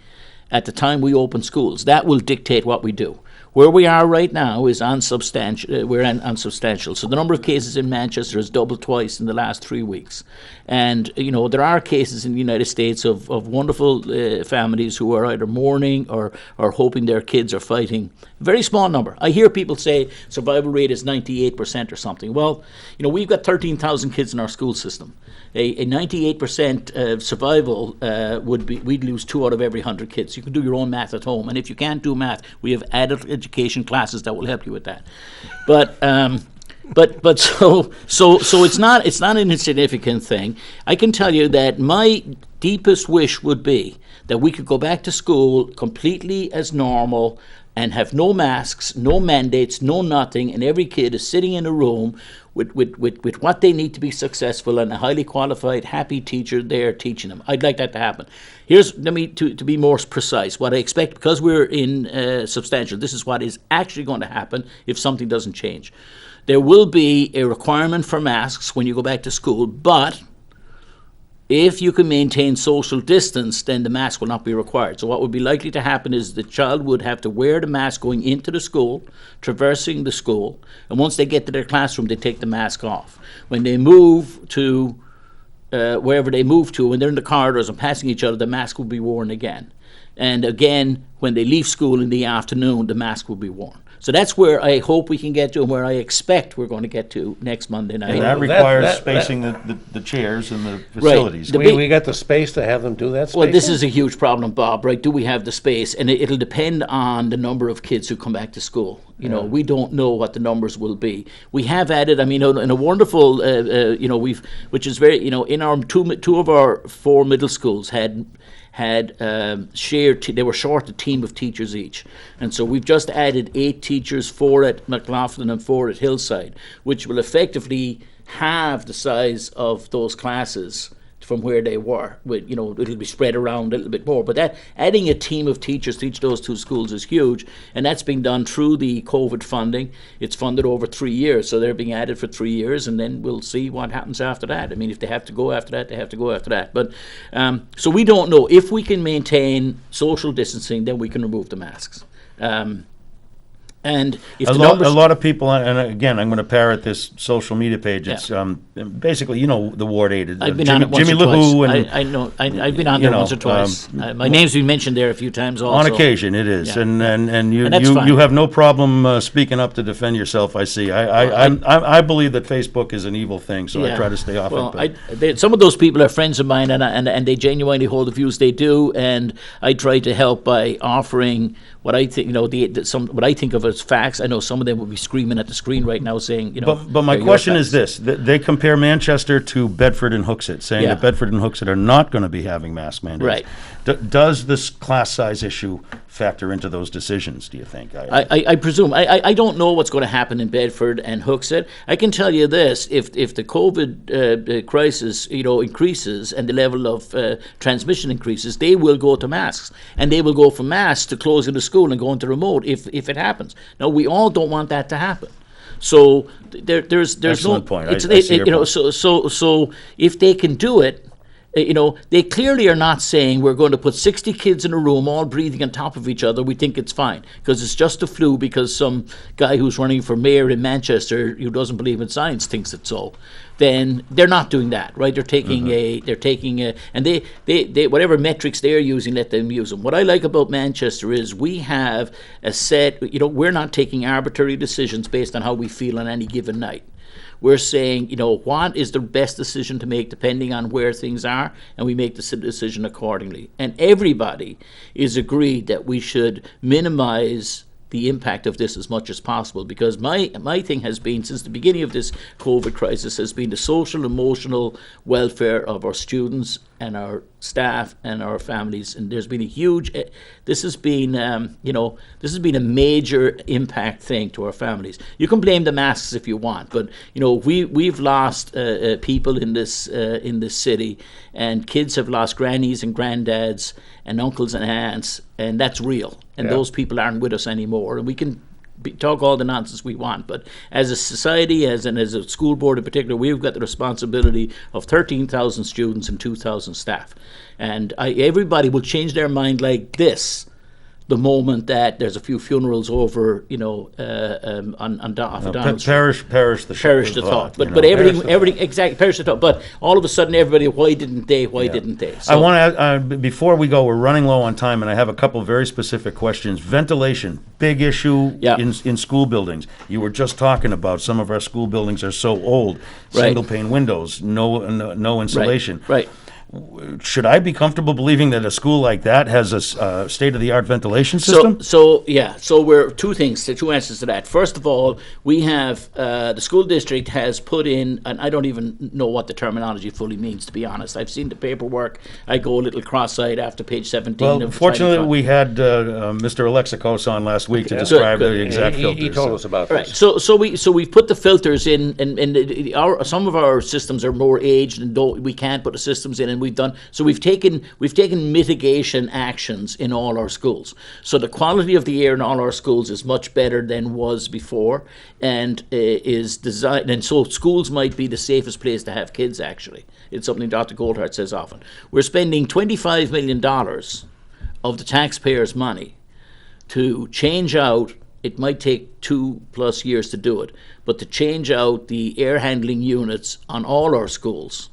at the time we open schools, that will dictate what we do. Where we are right now is unsubstantial. We're unsubstantial. So the number of cases in Manchester has doubled twice in the last 3 weeks. And, there are cases in the United States of wonderful families who are either mourning or hoping their kids are fighting. Very small number. I hear people say survival rate is 98% or something. Well, we've got 13,000 kids in our school system. A 98% survival we'd lose 2 out of every 100 kids. You can do your own math at home. And if you can't do math, we have adult education classes that will help you with that. But so it's not an insignificant thing. I can tell you that my deepest wish would be that we could go back to school completely as normal and have no masks, no mandates, no nothing, and every kid is sitting in a room with what they need to be successful, and a highly qualified, happy teacher there teaching them. I'd like that to happen. To be more precise, what I expect, because we're in substantial, this is what is actually going to happen if something doesn't change. There will be a requirement for masks when you go back to school, but if you can maintain social distance, then the mask will not be required. So what would be likely to happen is the child would have to wear the mask going into the school, traversing the school, and once they get to their classroom, they take the mask off. When they move to wherever they move to, when they're in the corridors and passing each other, the mask will be worn again. And again, when they leave school in the afternoon, the mask will be worn. So that's where I hope we can get to, and where I expect we're going to get to next Monday night. And that that- requires that- spacing the chairs and the facilities. The We, big- we got the space to have them do that space? Well, this is a huge problem, Bob, right? Do we have the space? And it'll depend on the number of kids who come back to school. You know, we don't know what the numbers will be. We have added, I mean, in a wonderful, which is very, in our two of our 4 middle schools had shared, they were short a team of teachers each. And so we've just added 8 teachers, 4 at McLaughlin and 4 at Hillside, which will effectively halve the size of those classes from where they were. It'll be spread around a little bit more. But that adding a team of teachers to each of those 2 schools is huge, and that's being done through the COVID funding. It's funded over 3 years, so they're being added for 3 years, and then we'll see what happens after that. I mean, if they have to go after that, they have to go after that. But so we don't know if we can maintain social distancing. Then we can remove the masks. And if A the lot, numbers, a lot of people, and again, I'm going to parrot this social media page. It's basically, the Ward 8. I've been on it once Jimmy or twice. LaHoo and I know. I've been on there once or twice. My name's been mentioned there a few times also. on occasion it is, Yeah. and you And that's fine. you have no problem speaking up to defend yourself. I see. I believe that Facebook is an evil thing, so I try to stay off well, it. But some of those people are friends of mine, and they genuinely hold the views they do, and I try to help by offering what I think, what I think of as facts. I know some of them will be screaming at the screen right now, saying, But my they're your question is facts. this: they compare Manchester to Bedford and Hooksett, saying Yeah. that Bedford and Hooksett are not going to be having mask mandates. Right. Does this class size issue factor into those decisions? Do you think? I presume. I don't know what's going to happen in Bedford and Hooksett. I can tell you this: if the COVID crisis, increases and the level of transmission increases, they will go to masks, and they will go from masks to closing the school and going to remote if it happens. Now, we all don't want that to happen. So there's Excellent no point. It's, I see your point. So if they can do it. They clearly are not saying we're going to put 60 kids in a room all breathing on top of each other. We think it's fine because it's just a flu because some guy who's running for mayor in Manchester who doesn't believe in science thinks it's so. Then they're not doing that, right? They're taking and they whatever metrics they're using, let them use them. What I like about Manchester is we have a set. We're not taking arbitrary decisions based on how we feel on any given night. We're saying, what is the best decision to make depending on where things are, and we make the decision accordingly. And everybody is agreed that we should minimize the impact of this as much as possible, because my thing has been, since the beginning of this COVID crisis, has been the social, emotional welfare of our students and our staff and our families. And there's been a huge, this has been a major impact thing to our families. You can blame the masks if you want, but we've lost people in this city, and kids have lost grannies and granddads and uncles and aunts, and that's real. And those people aren't with us anymore. And we can talk all the nonsense we want, but as a society, as a school board in particular, we've got the responsibility of 13,000 students and 2,000 staff. And everybody will change their mind like this the moment that there's a few funerals over, on Donald Street. Perish Perish the thought. But everything exactly perish the thought. But all of a sudden, everybody, why didn't they? So, I want to, before we go, we're running low on time, and I have a couple of very specific questions. Ventilation, big issue in school buildings. You were just talking about some of our school buildings are so old, single pane windows, no insulation. Right. Should I be comfortable believing that a school like that has a state-of-the-art ventilation system? So we're two answers to that. First of all, we have the school district has put in, and I don't even know what the terminology fully means, to be honest. I've seen the paperwork. I go a little cross-eyed after page 17. Well, fortunately, we had Mr. Alexakos on last week to describe Good. the exact filters. He told us about Right. this. So we've put the filters in, and some of our systems are more aged, and we can't put the systems in, and we've taken mitigation actions in all our schools. So the quality of the air in all our schools is much better than was before, and is designed. And so schools might be the safest place to have kids. Actually, it's something Dr. Goldhart says often. We're spending $25 million of the taxpayers' money to change out. It might take 2+ years to do it, but to change out the air handling units on all our schools,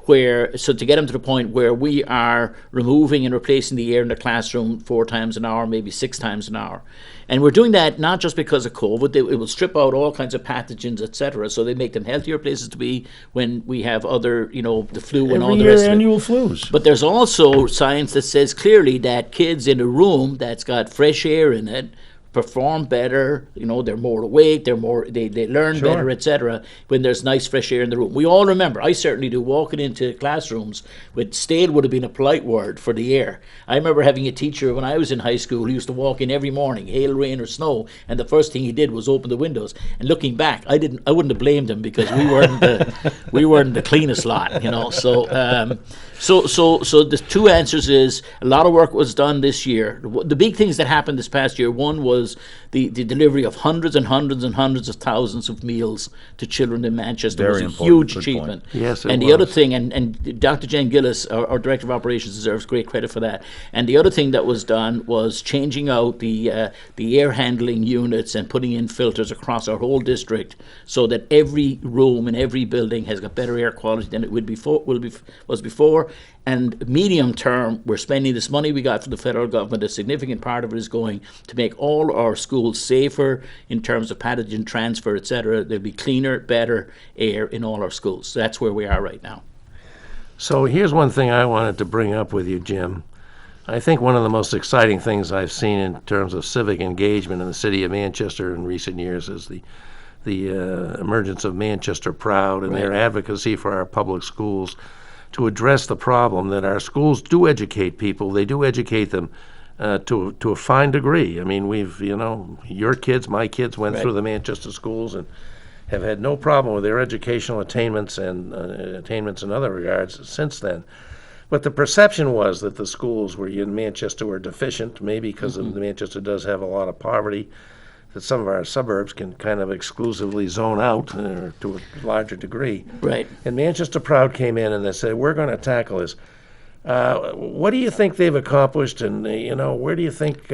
so to get them to the point where we are removing and replacing the air in the classroom 4 times an hour, maybe 6 times an hour. And we're doing that not just because of COVID. It will strip out all kinds of pathogens, etc. So they make them healthier places to be when we have other, the flu and all the rest of it. annual flus. But there's also science that says clearly that kids in a room that's got fresh air in it perform better, they're more awake, they learn better, etc. when there's nice fresh air in the room. We all remember, I certainly do, walking into classrooms with stale would have been a polite word for the air. I remember having a teacher when I was in high school who used to walk in every morning, hail, rain or snow, and the first thing he did was open the windows. And looking back, I wouldn't have blamed him because we weren't the cleanest lot, So the two answers is a lot of work was done this year. The big things that happened this past year, one was the delivery of hundreds and hundreds and hundreds of thousands of meals to children in Manchester. Very was a important. huge Good achievement. point. Yes, it and the was. other thing, and Dr. Jen Gillis, our Director of Operations, deserves great credit for that. And the other thing that was done was changing out the air handling units and putting in filters across our whole district so that every room in every building has got better air quality than it was before. And medium term, we're spending this money we got from the federal government. A significant part of it is going to make all our schools safer in terms of pathogen transfer, etc. There'll be cleaner, better air in all our schools. So that's where we are right now. So here's one thing I wanted to bring up with you, Jim. I think one of the most exciting things I've seen in terms of civic engagement in the city of Manchester in recent years is the emergence of Manchester Proud and their advocacy for our public schools to address the problem that our schools do educate people. They do educate them to a fine degree. I mean, your kids, my kids went through the Manchester schools and have had no problem with their educational attainments and attainments in other regards since then. But the perception was that the schools in Manchester were deficient, maybe because Manchester does have a lot of poverty, that some of our suburbs can kind of exclusively zone out to a larger degree. Right. And Manchester Proud came in and they said, we're going to tackle this. What do you think they've accomplished, and where do you think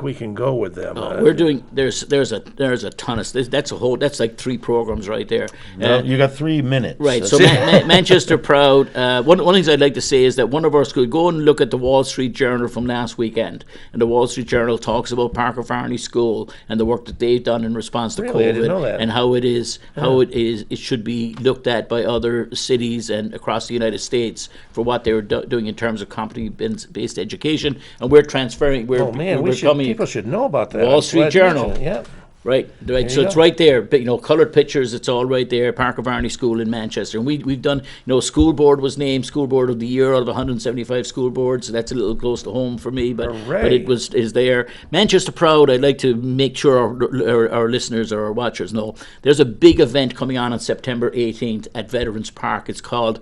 we can go with them? We're doing. There's a ton of. That's like 3 programs right there. No, you got 3 minutes. Right. That's So it. Manchester Proud. One of the things I'd like to say is that one of our schools, go and look at the Wall Street Journal from last weekend, and the Wall Street Journal talks about Parker Farney School and the work that they've done in response to Really? I COVID, didn't know that. and how it should be looked at by other cities and across the United States for what they were doing in terms of competency-based education, and we're transferring. Oh man, people should know about that. Wall I'm Street glad you Journal. mentioned it. Yeah. Right. So you it's go. right there. But, colored pictures. It's all right there. Parker Varney School in Manchester, and we've done. School board was named School Board of the Year out of 175 school boards. So that's a little close to home for me, but Hooray. it is there. Manchester Proud. I'd like to make sure our listeners or our watchers know there's a big event coming on September 18th at Veterans Park. It's called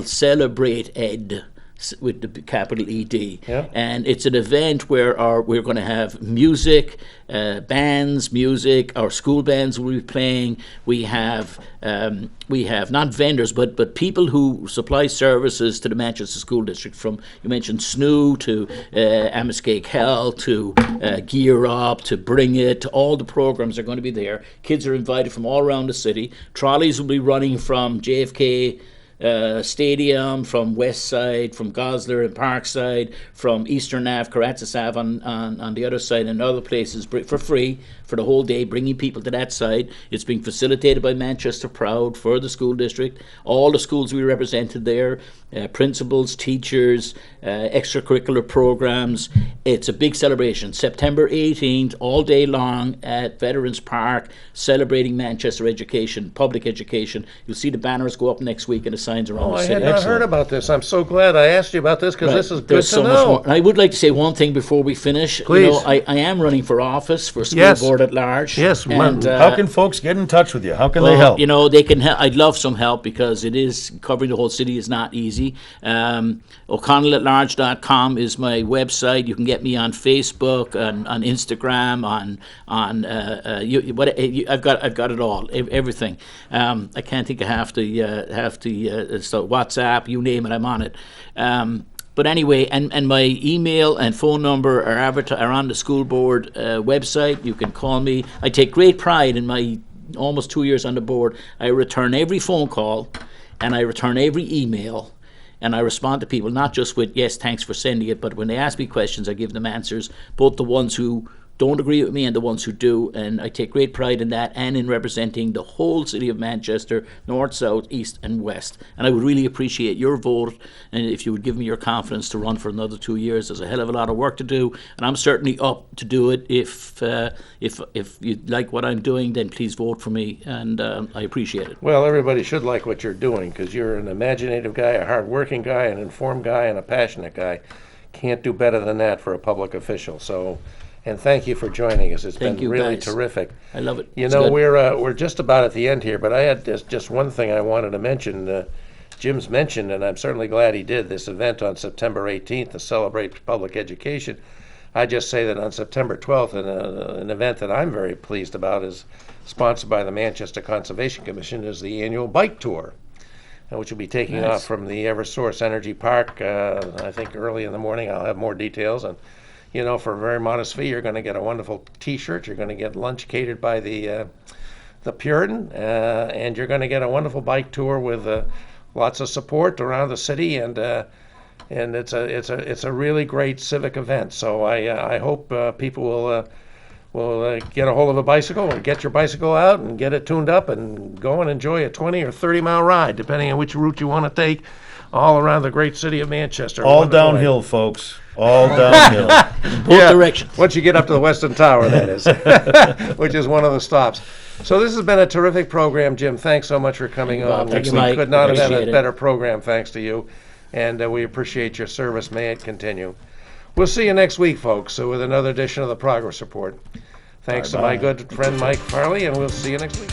Celebrate Ed, with the capital ED. Yeah. And it's an event where we're going to have music, bands, music. Our school bands will be playing. We have not vendors, but people who supply services to the Manchester School District. From, you mentioned SNU to Amoskeag Health to Gear Up to Bring It. To all the programs are going to be there. Kids are invited from all around the city. Trolleys will be running from JFK Stadium, from West Side, from Goslar and Parkside, from Eastern Ave, Carrazzas Ave on the other side, and other places for free for the whole day, bringing people to that side. It's being facilitated by Manchester Proud for the school district. All the schools we represented there, principals, teachers, extracurricular programs. It's a big celebration. September 18th, all day long at Veterans Park, celebrating Manchester education, public education. You'll see the banners go up next week and the signs around the I city. had not heard about this. I'm so glad I asked you about this because Right. this is good There's to so much know. more. And I would like to say one thing before we finish. Please. I am running for office for school Yes. board at large. Yes, And, How can folks get in touch with you? How can they help? They can help. I'd love some help because it is covering the whole city is not easy. O'ConnellAtLarge.com is my website. You can get me on Facebook, on Instagram, I've got it all, everything. I can't think of half the so WhatsApp, you name it, I'm on it. But anyway, and my email and phone number are on the school board website. You can call me. I take great pride in my almost 2 years on the board. I return every phone call, and I return every email. And I respond to people not just with, yes, thanks for sending it, but when they ask me questions, I give them answers, both the ones who don't agree with me and the ones who do. And I take great pride in that and in representing the whole city of Manchester, north, south, east and west. And I would really appreciate your vote, and if you would give me your confidence to run for another 2 years. There's a hell of a lot of work to do, and I'm certainly up to do it. If you like what I'm doing, then please vote for me, and I appreciate it. Well, everybody should like what you're doing, because you're an imaginative guy, a hard-working guy, an informed guy, and a passionate guy. Can't do better than that for a public official. So, and thank you for joining us. It's Thank been you, really guys. terrific. I love it. You It's know, good. we're just about at the end here, but I had just one thing I wanted to mention. Jim's mentioned, and I'm certainly glad he did, this event on September 18th to celebrate public education. I just say that on September 12th, an event that I'm very pleased about is sponsored by the Manchester Conservation Commission, is the annual bike tour, which will be taking Nice. off from the Eversource Energy Park. I think early in the morning. I'll have more details. And you know, for a very modest fee, you're going to get a wonderful T-shirt. You're going to get lunch catered by the Puritan, and you're going to get a wonderful bike tour with lots of support around the city, and it's a really great civic event. So I hope people will get a hold of a bicycle and get your bicycle out and get it tuned up and go and enjoy a 20 or 30 mile ride, depending on which route you want to take, all around the great city of Manchester. All Wonderful downhill, folks. All downhill. Both directions. Once you get up to the Western Tower, that is, which is one of the stops. So this has been a terrific program, Jim. Thanks so much for coming on. Thank you, We Mike. could not have had Appreciate a it. better program thanks to you, and we appreciate your service. May it continue. We'll see you next week, folks, with another edition of the Progress Report. Thanks to my good friend Mike Farley, and we'll see you next week.